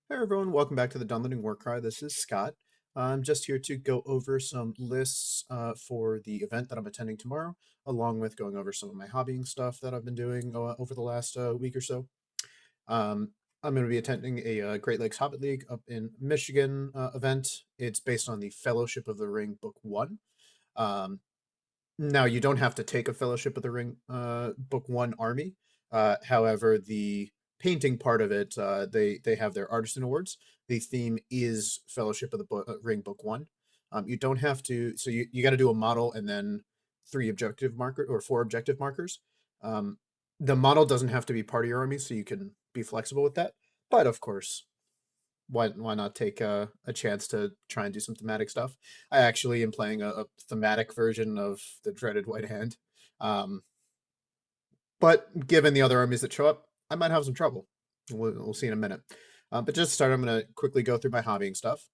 Hey everyone, welcome back to the Dunlending Warcry. This is Scott. I'm just here to go over some lists for the event that I'm attending tomorrow, along with going over some of my hobbying stuff that I've been doing over the last week or so. Um, I'm going to be attending a Great Lakes Hobbit League up in Michigan event. It's based on the Fellowship of the Ring Book 1. Um, Now, you don't have to take a Fellowship of the Ring Book 1 army. However, the painting part of it, they have their artisan awards. The theme is Fellowship of the Ring Book 1. You don't have to, so you got to do a model and then four objective markers. Um, the model doesn't have to be part of your army, so you can be flexible with that. But of course, why not take a chance to try and do some thematic stuff? I actually am playing a thematic version of the dreaded White Hand, um, but given the other armies that show up, I might have some trouble. We'll see in a minute. But just to start, I'm going to quickly go through my hobbying stuff.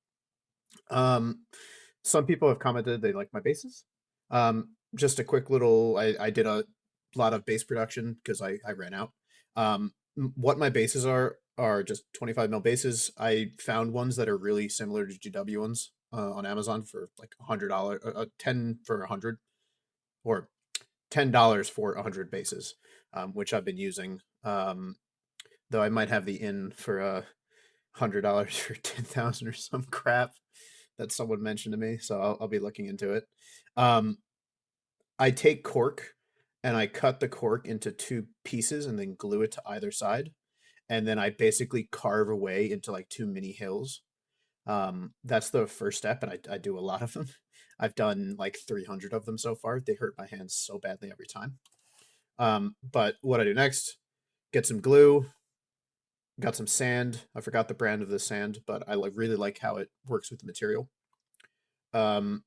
Some people have commented they like my bases. Just a quick little, I did a lot of base production because I ran out. What my bases are just 25 mil bases. I found ones that are really similar to GW ones on Amazon for like $100, 10 for 100, or $10 for 100 bases, which I've been using. Though I might have the in for $100 for 10,000 or some crap that someone mentioned to me. So I'll be looking into it. Um, I take cork and I cut the cork into two pieces and then glue it to either side. And then I basically carve away into like two mini hills. That's the first step, and I do a lot of them. I've done like 300 of them so far. They hurt my hands so badly every time. But what I do next, get some glue, got some sand. I forgot the brand of the sand, but I really like how it works with the material. Um,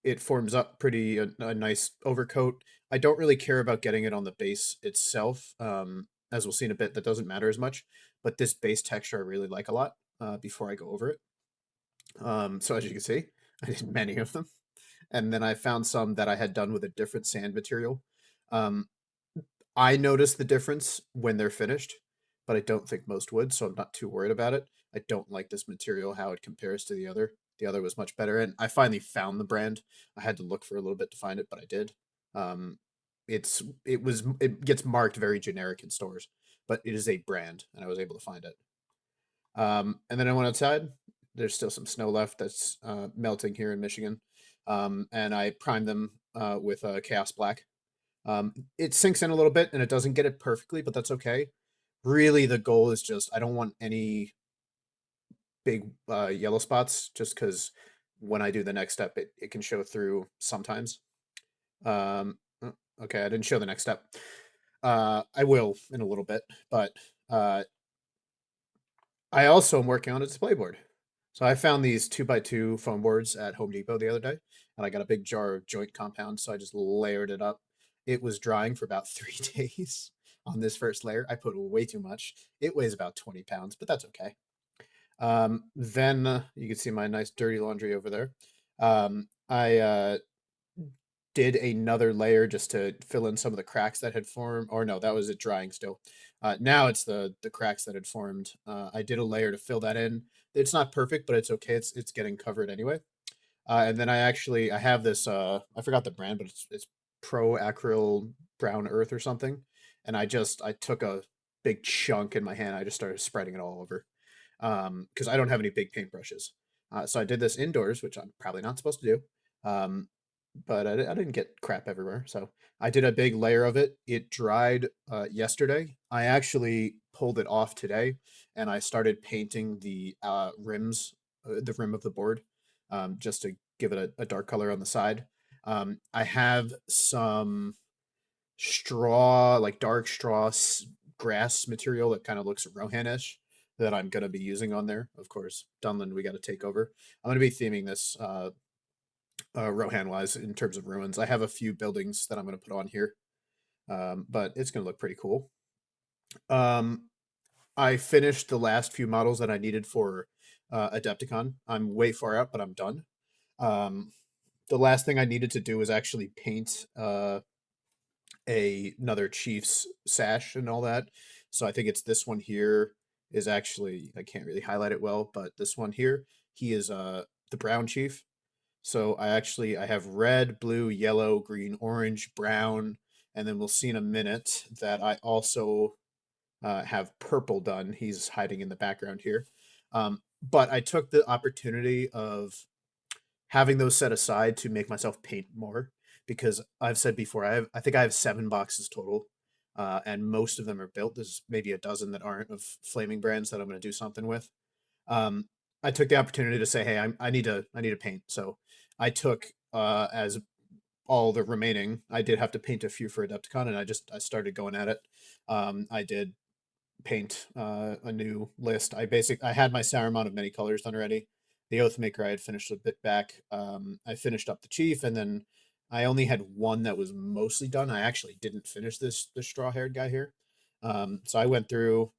it forms up pretty a nice overcoat. I don't really care about getting it on the base itself. As we'll see in a bit, that doesn't matter as much. But this base texture I really like a lot before I go over it. So as you can see, I did many of them. And then I found some that I had done with a different sand material. Um, I notice the difference when they're finished, but I don't think most would, so I'm not too worried about it. I don't like this material, how it compares to the other. The other was much better, and I finally found the brand. I had to look for a little bit to find it, but I did. Um, it gets marked very generic in stores, but it is a brand, and I was able to find it. And then I went outside. There's still some snow left that's melting here in Michigan, and I primed them with Chaos Black. It sinks in a little bit and it doesn't get it perfectly, but that's okay. Really, the goal is just I don't want any big yellow spots, just because when I do the next step, it can show through sometimes. Okay, I didn't show the next step. I will in a little bit, but uh, I also am working on a display board. So I found these 2x2 foam boards at Home Depot the other day, and I got a big jar of joint compound, so I just layered it up. It was drying for about 3 days on this first layer. I put way too much. It weighs about 20 pounds, but that's okay. Then you can see my nice dirty laundry over there. I did another layer just to fill in some of the cracks that had formed, or no, that was it drying still. Now it's the cracks that had formed. I did a layer to fill that in. It's not perfect, but it's okay. It's getting covered anyway. And then I have this I forgot the brand, but it's Pro Acryl Brown Earth or something. And I took a big chunk in my hand. I just started spreading it all over because I don't have any big paintbrushes. So I did this indoors, which I'm probably not supposed to do. But I didn't get crap everywhere. So I did a big layer of it. It dried yesterday. I actually pulled it off today, and I started painting the rims, the rim of the board, just to give it a dark color on the side. I have some straw, like dark straw grass material that kind of looks Rohan-ish that I'm going to be using on there. Of course, Dunland, we got to take over. I'm going to be theming this Rohan wise in terms of ruins. I have a few buildings that I'm going to put on here, but it's going to look pretty cool. Um, I finished the last few models that I needed for Adepticon. I'm way far out, but I'm done. Um, the last thing I needed to do was actually paint another chief's sash and all that. So I think it's this one here, is actually, I can't really highlight it well, but this one here, he is the brown chief. So I have red, blue, yellow, green, orange, brown, and then we'll see in a minute that I also have purple done. He's hiding in the background here. But I took the opportunity of having those set aside to make myself paint more because I've said before I think I have 7 boxes total, and most of them are built. There's maybe a dozen that aren't of flaming brands that I'm going to do something with. Um, I took the opportunity to say, hey, I need to paint. So I took as all the remaining. I did have to paint a few for Adepticon, and I started going at it. I did paint a new list. I had my Saruman of many colors done already. The Oathmaker I had finished a bit back. I finished up the Chief, and then I only had one that was mostly done. I actually didn't finish this straw haired guy here. So I went through.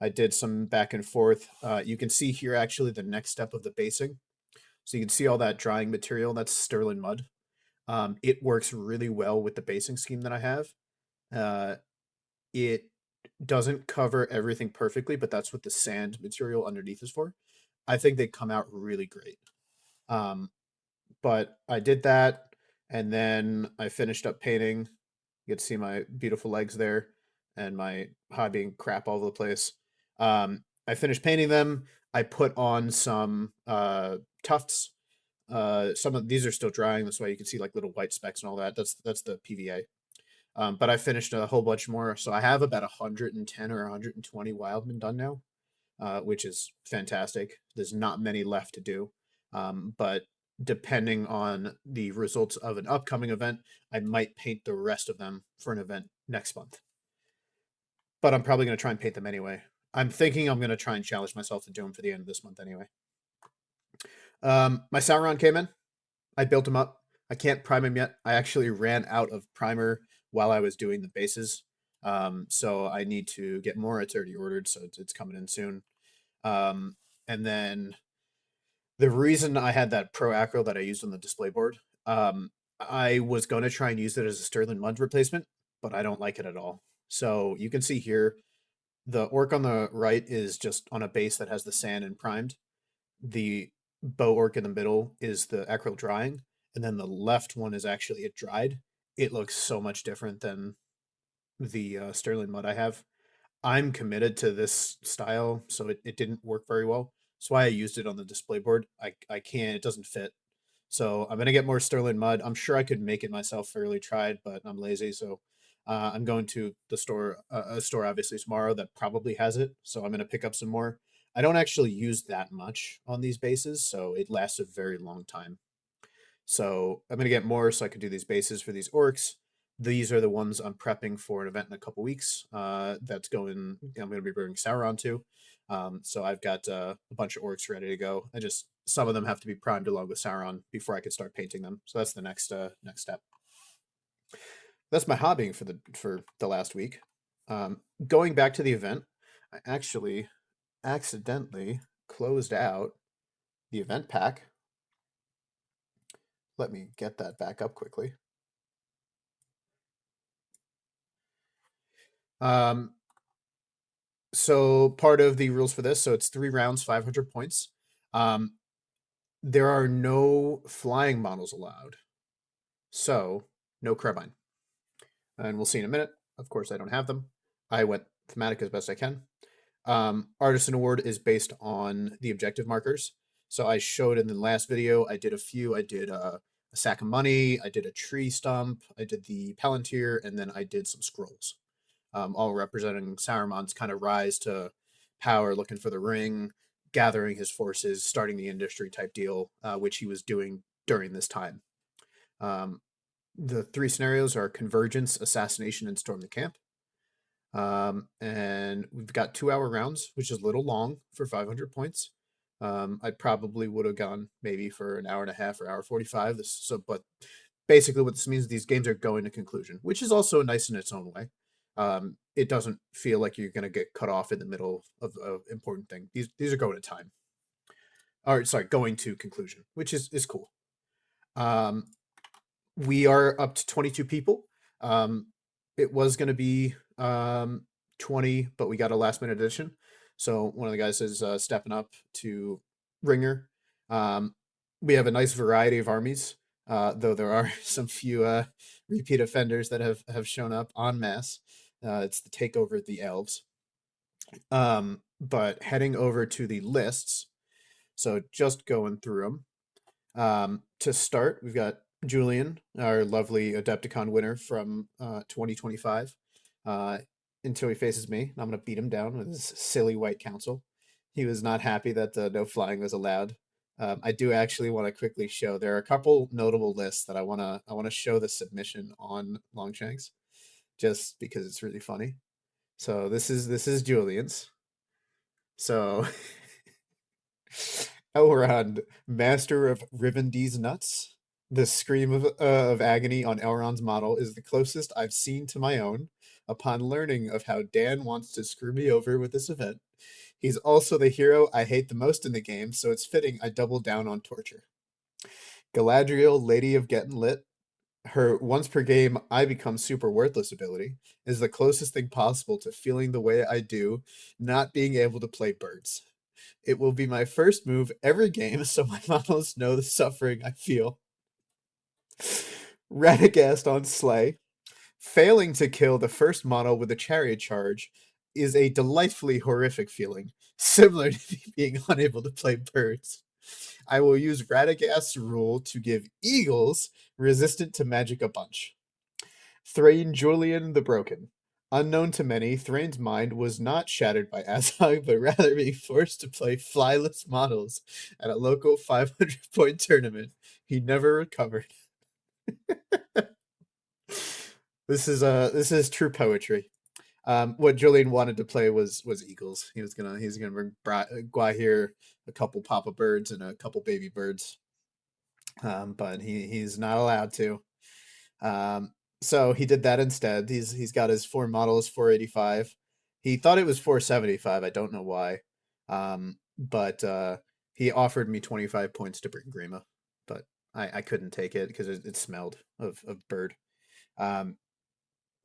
I did some back and forth. You can see here actually the next step of the basing. So you can see all that drying material. That's sterling mud. It works really well with the basing scheme that I have. Uh, it doesn't cover everything perfectly, but that's what the sand material underneath is for. I think they come out really great. Um, but I did that, and then I finished up painting. You can see my beautiful legs there, and my hobby being crap all over the place. I finished painting them. I put on some tufts. Some of these are still drying. That's why you can see like little white specks and all that. That's the PVA. But I finished a whole bunch more. So I have about 110 or 120 Wildmen done now, which is fantastic. There's not many left to do. But depending on the results of an upcoming event, I might paint the rest of them for an event next month. But I'm probably going to try and paint them anyway. I'm thinking I'm going to try and challenge myself to do them for the end of this month anyway. My Sauron came in. I built him up. I can't prime him yet. I actually ran out of primer while I was doing the bases. So I need to get more. It's already ordered, so it's coming in soon. And then the reason I had that Pro Acro that I used on the display board, I was going to try and use it as a Sterling Mud replacement, but I don't like it at all. So you can see here, the orc on the right is just on a base that has the sand and primed. The bow orc in the middle is the acryl drying, and then the left one is actually it dried. It looks so much different than the Sterling Mud I have. I'm committed to this style, so it didn't work very well. That's why I used it on the display board. I can't, it doesn't fit. So I'm gonna get more Sterling Mud. I'm sure I could make it myself fairly tried, but I'm lazy. So I'm going to the store, a store obviously tomorrow that probably has it. So I'm gonna pick up some more. I don't actually use that much on these bases, so it lasts a very long time. So I'm gonna get more so I could do these bases for these orcs. These are the ones I'm prepping for an event in a couple weeks. That's going. I'm gonna be bringing Sauron to. So I've got a bunch of orcs ready to go. I just some of them have to be primed along with Sauron before I can start painting them. So that's the next step. That's my hobbying for the last week. Going back to the event, I actually accidentally closed out the event pack. Let me get that back up quickly. So part of the rules for this, so it's 3 rounds, 500 points. There are no flying models allowed. So no carbine. And we'll see in a minute. Of course, I don't have them. I went thematic as best I can. Artisan Award is based on the objective markers. So I showed in the last video, I did a few. I did a sack of money. I did a tree stump. I did the Palantir, and then I did some scrolls, all representing Saruman's kind of rise to power, looking for the ring, gathering his forces, starting the industry type deal, which he was doing during this time. The 3 scenarios are convergence, assassination, and storm the camp. And we've got 2-hour rounds, which is a little long for 500 points. I probably would have gone maybe for an hour and a half or hour 45. But basically what this means, these games are going to conclusion, which is also nice in its own way. It doesn't feel like you're going to get cut off in the middle of an important thing. These are going to time. Or sorry, going to conclusion, which is cool. We are up to 22 people. It was going to be 20, but we got a last minute addition. So one of the guys is stepping up to ringer. Um, we have a nice variety of armies, though there are some few repeat offenders that have shown up en masse. It's the takeover of the elves. But heading over to the lists, so just going through them. To start, we've got Julian, our lovely Adepticon winner from 2025. Until he faces me, I'm going to beat him down with his silly white council. He was not happy that no flying was allowed. I do actually want to quickly show there are a couple notable lists that I want to show the submission on Longshanks, just because it's really funny. So this is Julian's. So Elrond, master of Rivendee's nuts. The scream of agony on Elrond's model is the closest I've seen to my own. Upon learning of how Dan wants to screw me over with this event, he's also the hero I hate the most in the game, so it's fitting I double down on torture. Galadriel, Lady of Getting Lit, her once per game I become super worthless ability is the closest thing possible to feeling the way I do, not being able to play birds. It will be my first move every game, so my models know the suffering I feel. Radagast on Slay. Failing to kill the first model with a chariot charge is a delightfully horrific feeling, similar to me being unable to play birds. I will use Radagast's rule to give eagles resistant to magic a bunch. Thrain Julian the Broken. Unknown to many, Thrain's mind was not shattered by Azog, but rather being forced to play flyless models at a local 500-point tournament. He never recovered. This is true poetry. What Julian wanted to play was eagles. He's gonna bring Gwahir a couple papa birds and a couple baby birds, but he's not allowed to. Um, so he did that instead. He's got his four models 485. He thought it was 475. I don't know why. But he offered me 25 points to bring Grima, but I couldn't take it because it smelled of bird. Um,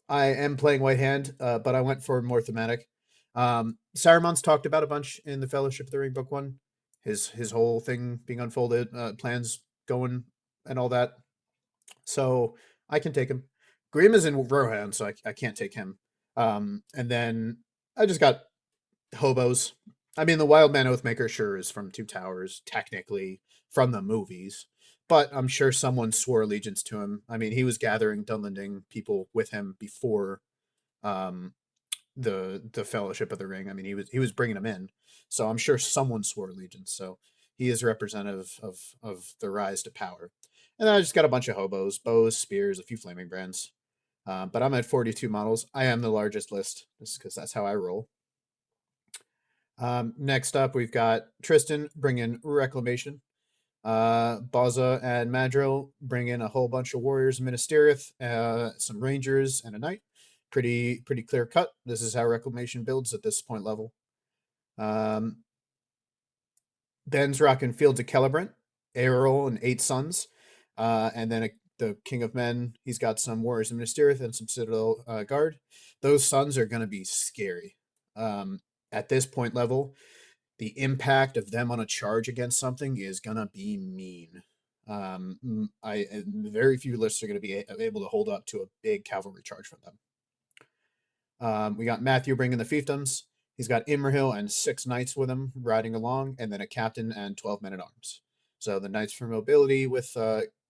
I am playing White Hand, but I went for more thematic. Saruman's talked about a bunch in the Fellowship of the Ring book one. His whole thing being unfolded, plans going and all that. So I can take him. Grimm is in Rohan, so I can't take him. And then I just got hobos. I mean, the Wild Man Oathmaker sure is from Two Towers, technically from the movies, but I'm sure someone swore allegiance to him. I mean, he was gathering Dunlending people with him before um, the Fellowship of the Ring. I mean, he was bringing them in, so I'm sure someone swore allegiance. So he is representative of the rise to power. And then I just got a bunch of hobos, bows, spears, a few flaming brands. But I'm at 42 models. I am the largest list, just because that's how I roll. Next up, we've got Tristan bring in Reclamation. Baza and Madril bring in a whole bunch of warriors, Ministerith, some rangers, and a knight. Pretty clear cut. This is how Reclamation builds at this point level. Ben's rocking Fields of Celebrant, Aerol, and Eight Sons. And then the King of Men, he's got some Warriors of Ministerith and some Citadel Guard. Those Sons are going to be scary. At this point level, the impact of them on a charge against something is going to be mean. Very few lists are going to be able to hold up to a big cavalry charge from them. We got Matthew bringing the fiefdoms. He's got Imrahil and 6 knights with him riding along, and then a captain and 12 men at arms. So the knights for mobility with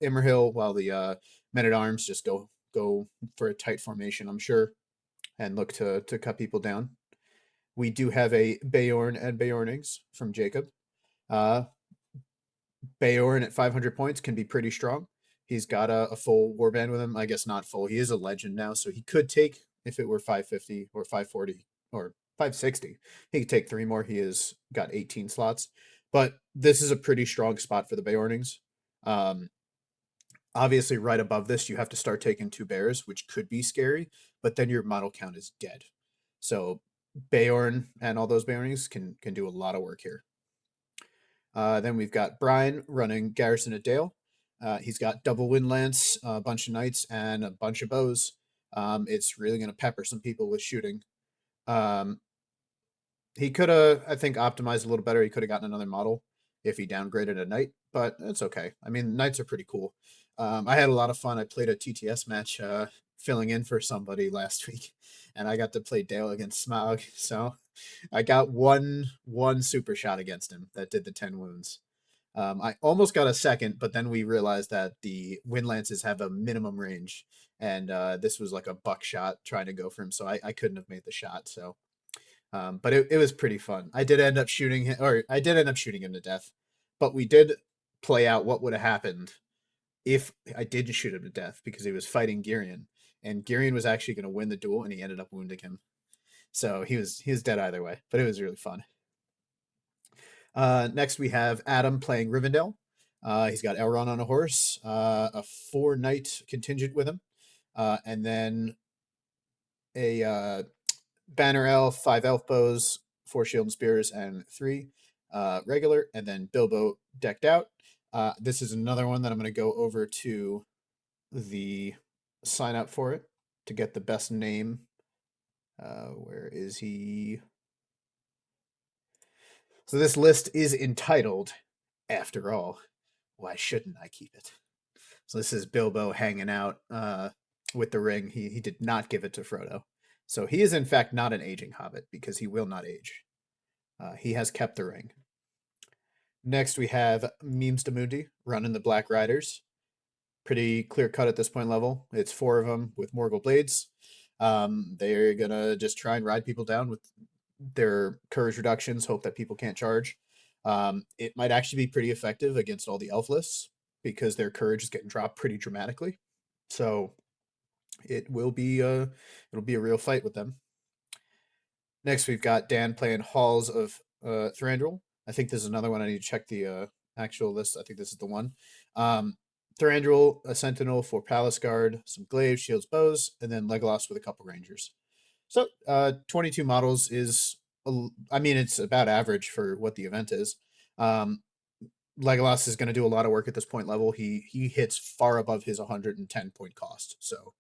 Imrahil, while the men at arms just go for a tight formation, I'm sure, and look to cut people down. We do have a Beorn and Beornings from Jacob. Beorn at 500 points can be pretty strong. He's got a full warband with him. I guess not full. He is a legend now, so he could take, if it were 550 or 540 or 560, he could take 3 more. He has got 18 slots. But this is a pretty strong spot for the Beornings. Obviously, right above this, you have to start taking 2 bears, which could be scary, but then your model count is dead. So Beorn and all those Beornings can do a lot of work here. Then we've got Brian running Garrison at Dale. He's got double wind lance, a bunch of knights, and a bunch of bows. It's really going to pepper some people with shooting. He could have, I think, optimized a little better. He could have gotten another model if he downgraded a knight, but it's okay. I mean, knights are pretty cool. I had a lot of fun. I played a TTS match filling in for somebody last week, and I got to play Dale against Smog. So I got one super shot against him that did the 10 wounds. I almost got a second, but then we realized that the wind lances have a minimum range, and this was like a buckshot trying to go for him, so I couldn't have made the shot. So but it was pretty fun. I did end up shooting him, or I did end up shooting him to death. But we did play out what would have happened if I did shoot him to death because he was fighting Girion, and Girion was actually going to win the duel, and he ended up wounding him. So he was dead either way. But it was really fun. Next we have Adam playing Rivendell. He's got Elrond on a horse, a 4 knight contingent with him, and then a Banner Elf, 5 elf bows, 4 shield and spears, and 3 regular, and then Bilbo decked out. This is another one that I'm going to go over to the sign up for it to get the best name. Where is he? So this list is entitled, After All, Why Shouldn't I Keep It? So this is Bilbo hanging out with the ring. He did not give it to Frodo. So he is in fact not an aging hobbit because he will not age. He has kept the ring. Next, we have Memes Demundi running the Black Riders. Pretty clear cut at this point level. It's 4 of them with Morgul Blades. They're going to just try and ride people down with their courage reductions, hope that people can't charge. It might actually be pretty effective against all the elf lists because their courage is getting dropped pretty dramatically. So it'll be a real fight with them. Next, we've got Dan playing Halls of Thranduil. I think this is another one. I need to check the actual list. I think this is the one. Thranduil, a Sentinel for Palace Guard, some Glaives, Shields, Bows, and then Legolas with a couple Rangers. So 22 models is, I mean, it's about average for what the event is. Legolas is going to do a lot of work at this point level. He hits far above his 110 point cost. So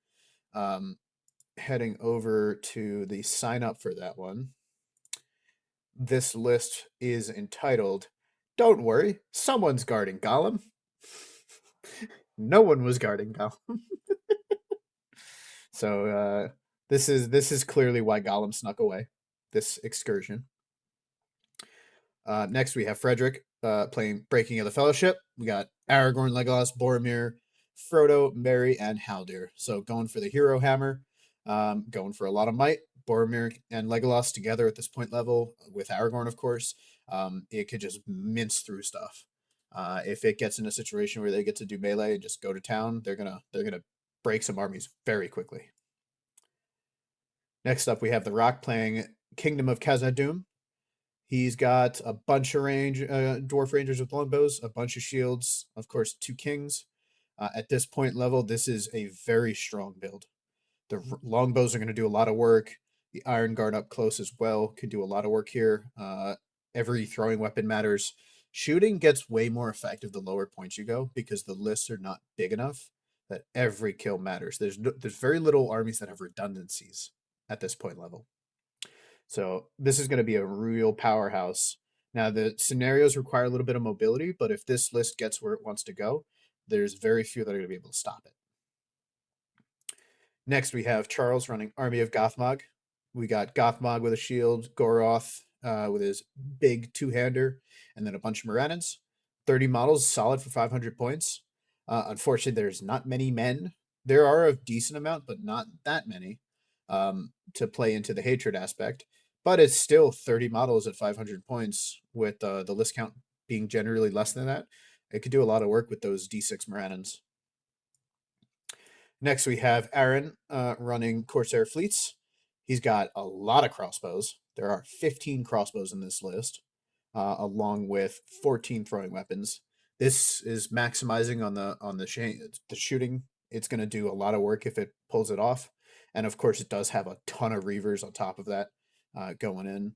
heading over to the sign up for that one. This list is entitled, Don't Worry, Someone's Guarding Gollum. No one was guarding Gollum. So this is clearly why Gollum snuck away this excursion. Next we have Frederick playing Breaking of the Fellowship. We got Aragorn, Legolas, Boromir, Frodo, Merry, and Haldir. So going for the hero hammer, going for a lot of might. Boromir and Legolas together at this point level with Aragorn, of course, it could just mince through stuff. If it gets in a situation where they get to do melee and just go to town, they're gonna break some armies very quickly. Next up, we have the Rock playing Kingdom of Khazad-dûm. He's got a bunch of dwarf rangers with longbows, a bunch of shields, of course, 2 kings. At this point level, this is a very strong build. The longbows are going to do a lot of work. The Iron Guard up close as well can do a lot of work here. Every throwing weapon matters. Shooting gets way more effective the lower points you go because the lists are not big enough that every kill matters. There's very little armies that have redundancies at this point level. So this is going to be a real powerhouse. Now the scenarios require a little bit of mobility, but if this list gets where it wants to go, there's very few that are going to be able to stop it. Next, we have Charles running Army of Gothmog. We got Gothmog with a shield, Goroth with his big 2-hander, and then a bunch of Moradins. 30 models, solid for 500 points. Unfortunately, there's not many men. There are a decent amount, but not that many to play into the hatred aspect. But it's still 30 models at 500 points with the list count being generally less than that. It could do a lot of work with those D6 Moradins. Next, we have Aaron running Corsair Fleets. He's got a lot of crossbows. There are 15 crossbows in this list, along with 14 throwing weapons. This is maximizing on the shooting. It's going to do a lot of work if it pulls it off. And of course, it does have a ton of Reavers on top of that going in.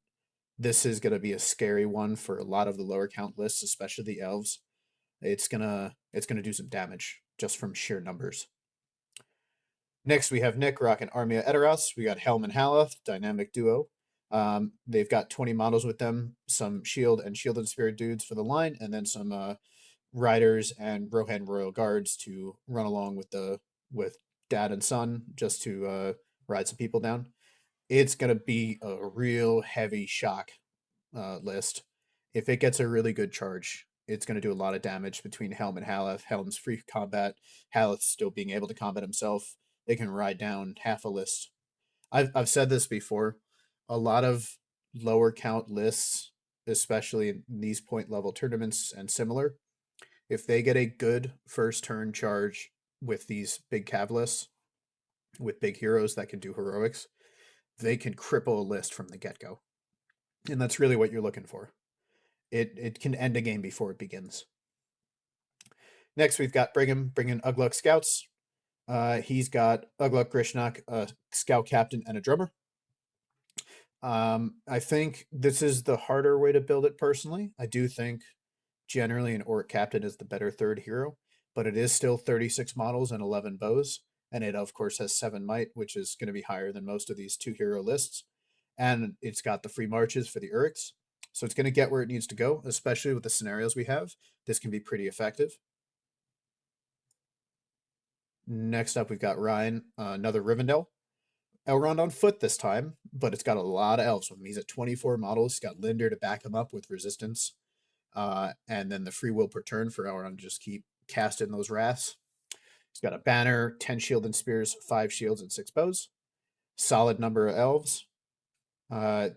This is going to be a scary one for a lot of the lower count lists, especially the elves. It's gonna do some damage just from sheer numbers. Next, we have Nick rocking Armia Edoras. We got Helm and Halath, dynamic duo. They've got 20 models with them, some shield and shielded spirit dudes for the line, and then some riders and Rohan Royal Guards to run along with dad and son just to ride some people down. It's gonna be a real heavy shock list. If it gets a really good charge, it's gonna do a lot of damage between Helm and Haleth. Helm's free combat, Haleth still being able to combat himself. They can ride down half a list. I've said this before. A lot of lower count lists, especially in these point level tournaments and similar, if they get a good first turn charge with these big cav lists, with big heroes that can do heroics, they can cripple a list from the get go. And that's really what you're looking for. It can end a game before it begins. Next, we've got Brigham bringing Ugluk Scouts. He's got Ugluk Grishnak, a scout captain, and a drummer. I think this is the harder way to build it personally. I do think generally an Orc captain is the better third hero, but it is still 36 models and 11 bows. And it, of course, has 7 might, which is going to be higher than most of these 2 hero lists. And it's got the free marches for the Uryx. So it's going to get where it needs to go, especially with the scenarios we have. This can be pretty effective. Next up, we've got Ryan, another Rivendell. Elrond on foot this time, but it's got a lot of elves with him. He's at 24 models. He's got Linder to back him up with resistance. And then the free will per turn for Elrond to just keep casting those wraths. He's got a banner, 10 shield and spears, 5 shields, and 6 bows. Solid number of elves.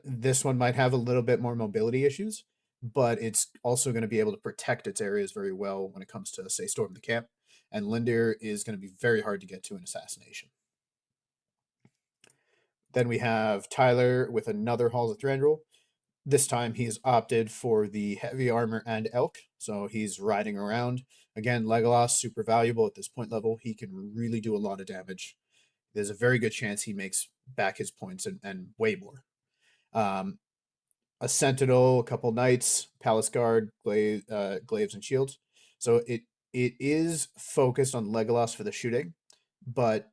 This one might have a little bit more mobility issues, but it's also going to be able to protect its areas very well when it comes to, say, Storm the Camp. And Linder is going to be very hard to get to in Assassination. Then we have Tyler with another Halls of Thranduil. This time he's opted for the heavy armor and elk, so he's riding around. Again, Legolas, super valuable at this point level. He can really do a lot of damage. There's a very good chance he makes back his points and way more. A Sentinel, a couple Knights, Palace Guard, Glaives, and Shields. So it is focused on Legolas for the shooting, but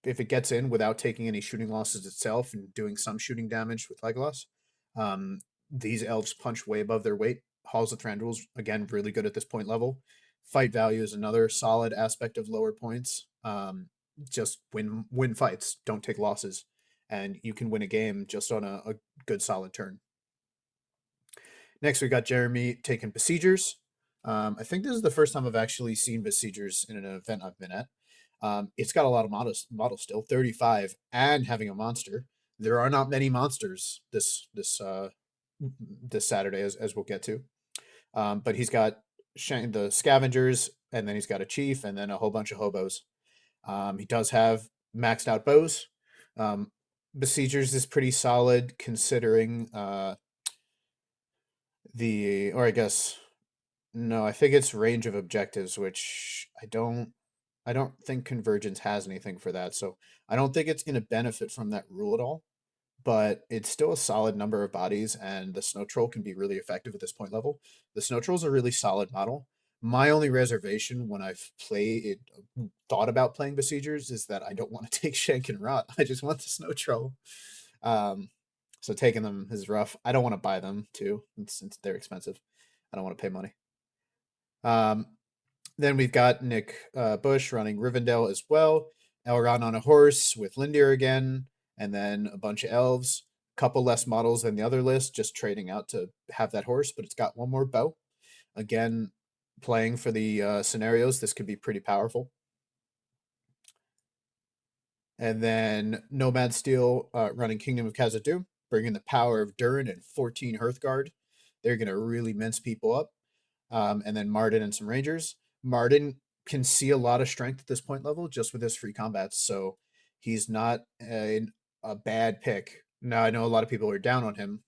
if it gets in without taking any shooting losses itself and doing some shooting damage with Legolas, these elves punch way above their weight. Halls of Thranduil's, again, really good at this point level. Fight value is another solid aspect of lower points. Just win fights, don't take losses, and you can win a game just on a good solid turn. Next, we got Jeremy taking Besiegers. I think this is the first time I've actually seen Besiegers in an event I've been at. It's got a lot of models still, 35, and having a monster. There are not many monsters this Saturday, as we'll get to. But he's got the Scavengers, and then he's got a Chief, and then a whole bunch of hobos. He does have maxed out bows. Besiegers is pretty solid considering or I guess no, I think it's range of objectives, which I don't think Convergence has anything for that. So I don't think it's going to benefit from that rule at all. But it's still a solid number of bodies, and the Snow Troll can be really effective at this point level. The Snow Troll is a really solid model. My only reservation when I've thought about playing Besiegers is that I don't want to take Shank and Rot. I just want the Snow Troll. So taking them is rough. I don't want to buy them too, since they're expensive. I don't want to pay money. Then we've got Nick Bush running Rivendell as well. Elrond on a horse with Lindir again, and then a bunch of elves. Couple less models than the other list, just trading out to have that horse, but it's got one more bow. Again, playing for the scenarios, this could be pretty powerful. And then Nomad Steel running Kingdom of Khazad-dûm, bringing the power of Durin and 14 Hearthguard. They're going to really mince people up. And then Martin and some Rangers. Martin can see a lot of strength at this point level just with his free combats, so he's not a bad pick. Now, I know a lot of people are down on him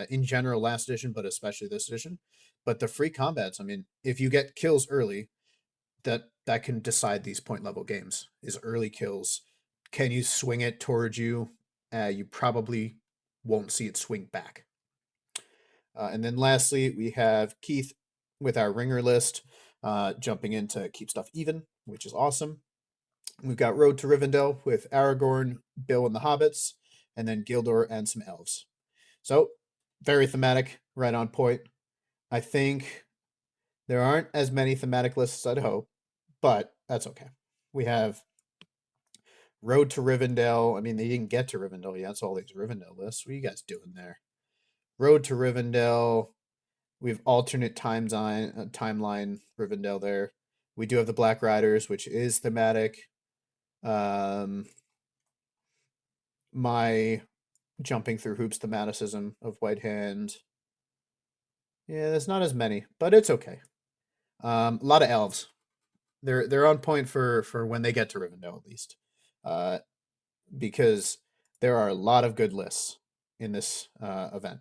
in general last edition, but especially this edition. But the free combats, I mean, if you get kills early, that can decide these point level games, is early kills. Can you swing it towards you? You probably won't see it swing back. And then lastly, we have Keith with our ringer list, jumping in to keep stuff even, which is awesome. We've got Road to Rivendell with Aragorn, Bill and the Hobbits, and then Gildor and some elves. So very thematic, right on point. I think there aren't as many thematic lists as I'd hope, but that's okay. We have Road to Rivendell. I mean, they didn't get to Rivendell yet. That's all these Rivendell lists. What are you guys doing there? Road to Rivendell. We have alternate timeline Rivendell there. We do have the Black Riders, which is thematic. My jumping through hoops thematicism of White Hand. Yeah, there's not as many, but it's okay. A lot of elves. They're on point for when they get to Rivendell at least, because there are a lot of good lists in this event.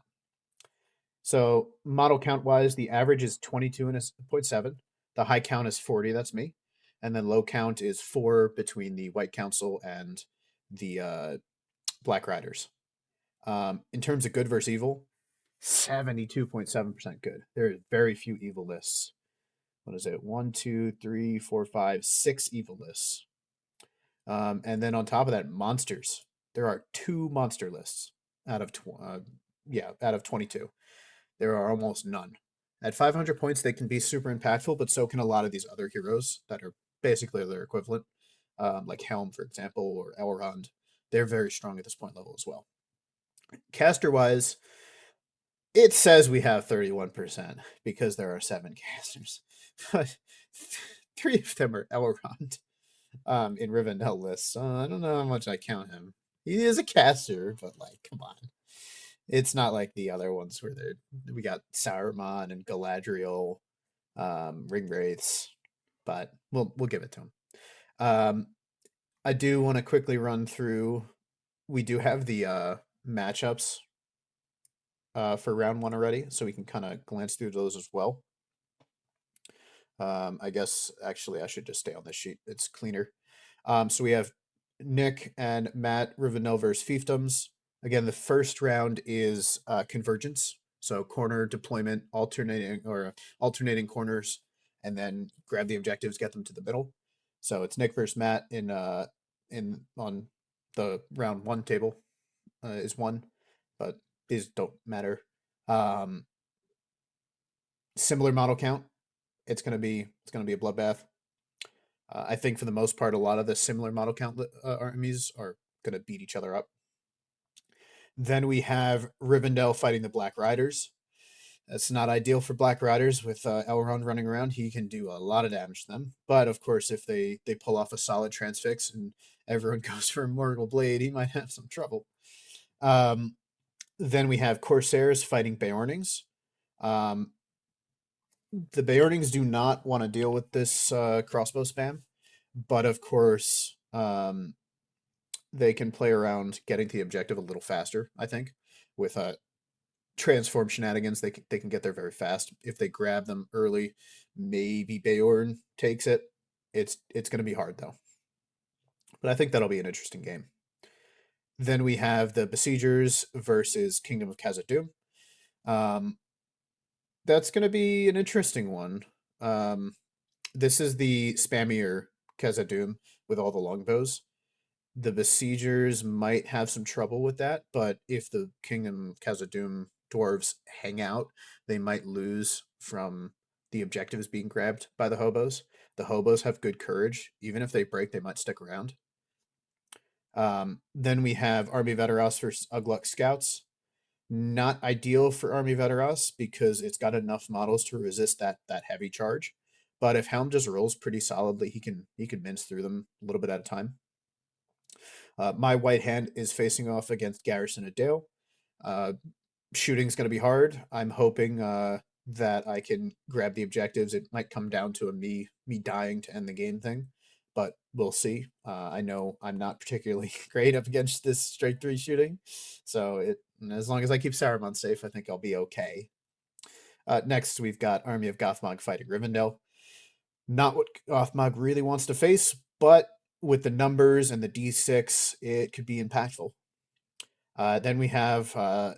So model count wise, the average is 22.7. The high count is 40. That's me, and then low count is 4 between the White Council and the Black Riders. In terms of good versus evil, 72.7% good. There are very few evil lists. What is it? 1, 2, 3, 4, 5, 6 evil lists. And then on top of that, monsters. There are 2 monster lists out of out of 22. There are almost none. At 500 points, they can be super impactful, but so can a lot of these other heroes that are basically their equivalent, like Helm, for example, or Elrond. They're very strong at this point level as well. Caster-wise, it says we have 31% because there are 7 casters, but 3 of them are Elrond in Rivendell lists. So I don't know how much I count him. He is a caster, but like, come on. It's not like the other ones where we got Saruman and Galadriel, Ring Wraiths, but we'll give it to him. I do want to quickly run through. We do have the matchups for round 1 already, so we can kind of glance through those as well. I guess actually I should just stay on this sheet. It's cleaner. So we have Nick and Matt Rivendell versus Fiefdoms. Again, the first round is convergence. So corner deployment, alternating corners, and then grab the objectives, get them to the middle. So it's Nick versus Matt in on the round 1 table is 1, but these don't matter. Similar model count. It's gonna be a bloodbath. I think for the most part, a lot of the similar model count armies are gonna beat each other up. Then we have Rivendell fighting the Black Riders. That's not ideal for Black Riders with Elrond running around. He can do a lot of damage to them. But of course, if they pull off a solid transfix and everyone goes for a Mortal Blade, he might have some trouble. Then we have Corsairs fighting Beornings. The Beornings do not want to deal with this crossbow spam, but of course, they can play around getting to the objective a little faster, I think, with transform shenanigans. They can get there very fast. If they grab them early, maybe Beorn takes it. It's going to be hard, though. But I think that'll be an interesting game. Then we have the Besiegers versus Kingdom of Khazad-dûm. That's going to be an interesting one. This is the spammier Khazad-dûm with all the longbows. The Besiegers might have some trouble with that, but if the Kingdom of Khazad-dûm dwarves hang out, they might lose from the objectives being grabbed by the hobos. The hobos have good courage. Even if they break, they might stick around. Then we have Army Veteros versus Ugluk Scouts. Not ideal for Army Veteros because it's got enough models to resist that heavy charge. But if Helm just rolls pretty solidly, he can mince through them a little bit at a time. My White Hand is facing off against Garrison of Dale. Shooting's going to be hard. I'm hoping that I can grab the objectives. It might come down to a me dying to end the game thing, but we'll see. I know I'm not particularly great up against this straight 3 shooting, so as long as I keep Saruman safe, I think I'll be okay. Next, we've got Army of Gothmog fighting Rivendell. Not what Gothmog really wants to face, but with the numbers and the D6, it could be impactful. Then we have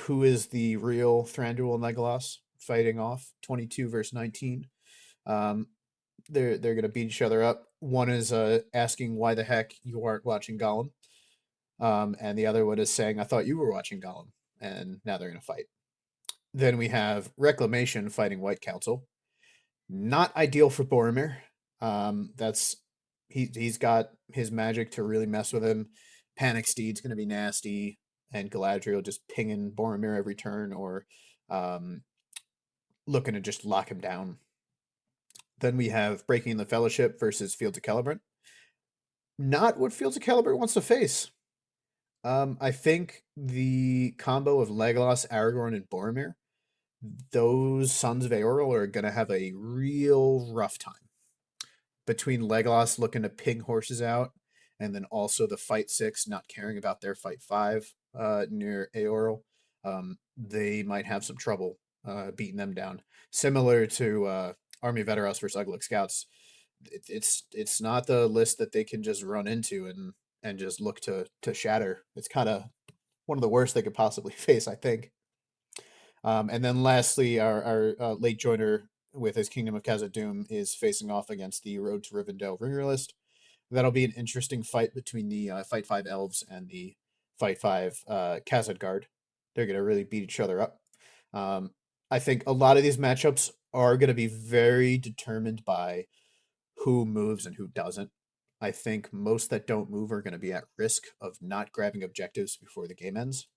who is the real Thranduil and Legolas fighting off 22 versus 19. They're going to beat each other up. One is asking why the heck you aren't watching Gollum. And the other one is saying, I thought you were watching Gollum, and now they're going to fight. Then we have Reclamation fighting White Council. Not ideal for Boromir. That's he's got his magic to really mess with him. Panic Steed's going to be nasty, and Galadriel just pinging Boromir every turn, or um, looking to just lock him down. Then we have Breaking the Fellowship versus Fields of Celeborn. Not what Fields of Celeborn wants to face. I think the combo of Legolas, Aragorn, and Boromir, those sons of Eorl are going to have a real rough time. Between Legolas looking to ping horses out, and then also the Fight Six not caring about their Fight Five near Eorl, they might have some trouble beating them down. Similar to Army of Edoras versus Ugluk Scouts, it's not the list that they can just run into and just look to shatter. It's kind of one of the worst they could possibly face, I think. And then lastly, our late joiner with his Kingdom of Khazad-dûm is facing off against the Road to Rivendell Ringer list. That'll be an interesting fight between the Fight 5 Elves and the Fight 5 Khazad Guard. They're going to really beat each other up. I think a lot of these matchups are going to be very determined by who moves and who doesn't. I think most that don't move are going to be at risk of not grabbing objectives before the game ends.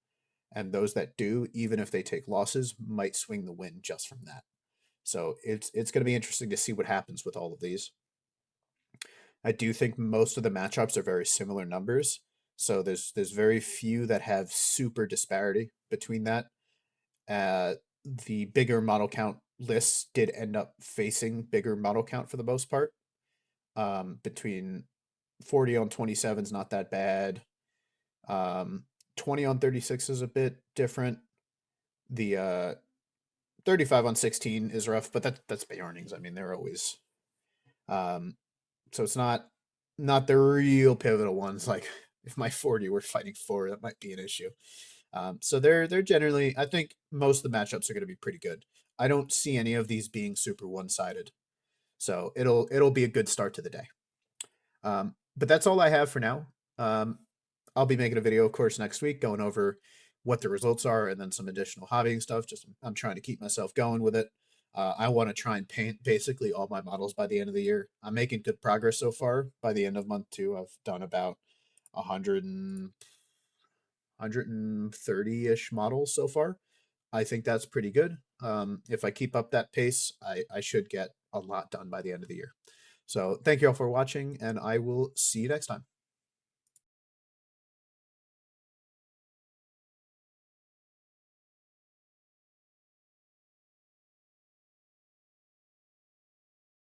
And those that do, even if they take losses, might swing the win just from that. So it's going to be interesting to see what happens with all of these. I do think most of the matchups are very similar numbers. So there's very few that have super disparity between that. The bigger model count lists did end up facing bigger model count for the most part. Between 40 on 27 is not that bad. 20 on 36 is a bit different. The 35 on 16 is rough, but that's Beornings. I mean, they're always so it's not the real pivotal ones. Like if my 40 were fighting 4, that might be an issue. So they're generally, I think most of the matchups are going to be pretty good. I don't see any of these being super one-sided. So it'll be a good start to the day. But that's all I have for now. I'll be making a video, of course, next week going over what the results are and then some additional hobbying stuff. Just I'm trying to keep myself going with it. I want to try and paint basically all my models by the end of the year. I'm making good progress so far. By the end of month 2, I've done about 130-ish models so far. I think that's pretty good. If I keep up that pace, I should get a lot done by the end of the year. So thank you all for watching, and I will see you next time.